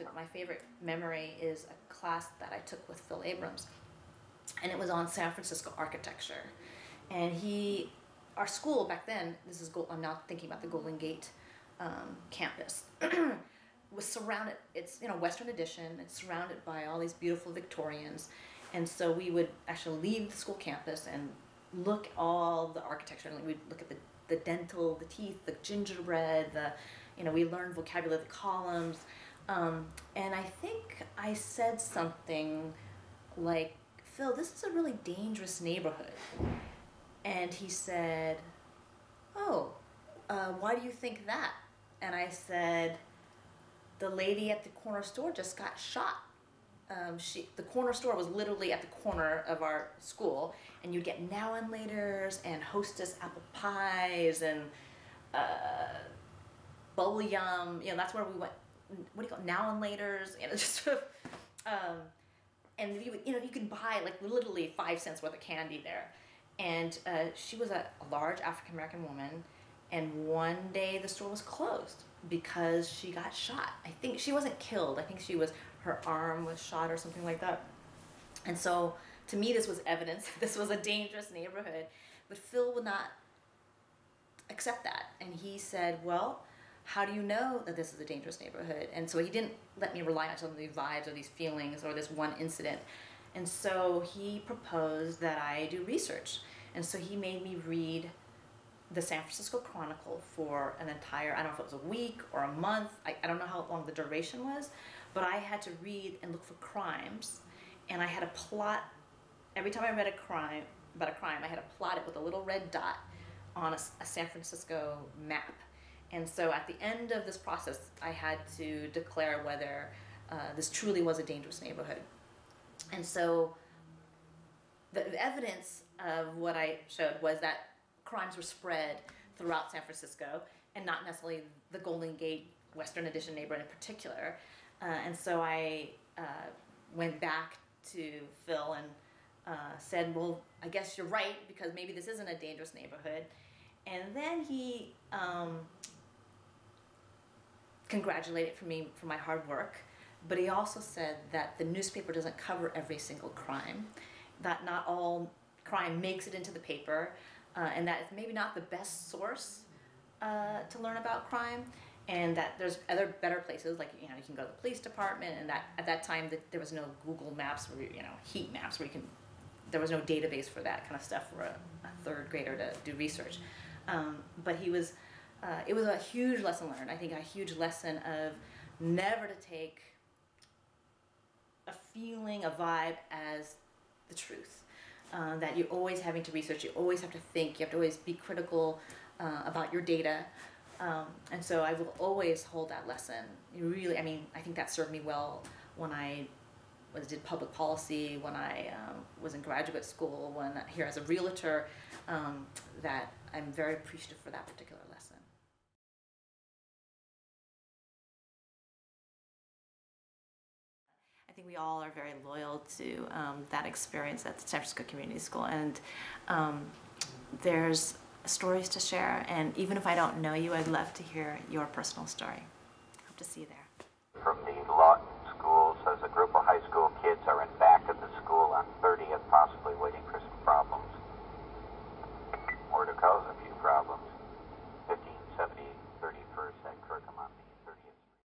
to my favorite memory is a class that I took with Phil Abrams, and it was on San Francisco architecture. And our school back then, I'm now thinking about the Golden Gate campus, was surrounded, it's, Western Addition, it's surrounded by all these beautiful Victorians. And so we would actually leave the school campus and look at all the architecture, and we'd look at the dental, the teeth, the gingerbread, we learned vocabulary of the columns. And I think I said something like, Phil, this is a really dangerous neighborhood. And he said, oh, why do you think that? And I said, the lady at the corner store just got shot. The corner store was literally at the corner of our school, and you'd get now and laters and Hostess apple pies and bubble yum. That's where we went. What do you call it? Now and laters? Just sort of. And you could buy like literally 5 cents worth of candy there. And she was a large African American woman, and one day the store was closed because she got shot. I think she wasn't killed. I think her arm was shot or something like that. And so to me, this was evidence that this was a dangerous neighborhood. But Phil would not accept that. And he said, well, how do you know that this is a dangerous neighborhood? And so he didn't let me rely on some of these vibes or these feelings or this one incident. And so he proposed that I do research. And so he made me read the San Francisco Chronicle for an entire, I don't know if it was a week or a month, I don't know how long the duration was, but I had to read and look for crimes, and I had to plot, every time I read about a crime, I had to plot it with a little red dot on a San Francisco map. And so at the end of this process, I had to declare whether this truly was a dangerous neighborhood. And so the evidence of what I showed was that crimes were spread throughout San Francisco, and not necessarily the Golden Gate Western Addition neighborhood in particular. And so I went back to Phil and said, well, I guess you're right, because maybe this isn't a dangerous neighborhood. And then he congratulated me for my hard work, but he also said that the newspaper doesn't cover every single crime, that not all crime makes it into the paper, and that it's maybe not the best source to learn about crime, and that there's other better places, like you can go to the police department, and that at that time there was no Google Maps where heat maps where there was no database for that kind of stuff for a third grader to do research. But it was a huge lesson learned. I think a huge lesson of never to take a feeling, a vibe as the truth. That you're always having to research, you always have to think, you have to always be critical about your data. And so I will always hold that lesson. I think that served me well when I did public policy, when I was in graduate school, when here as a realtor, that I'm very appreciative for that particular lesson. I think we all are very loyal to that experience at the San Francisco Community School, and there's stories to share, and even if I don't know you, I'd love to hear your personal story. Hope to see you there. From the lot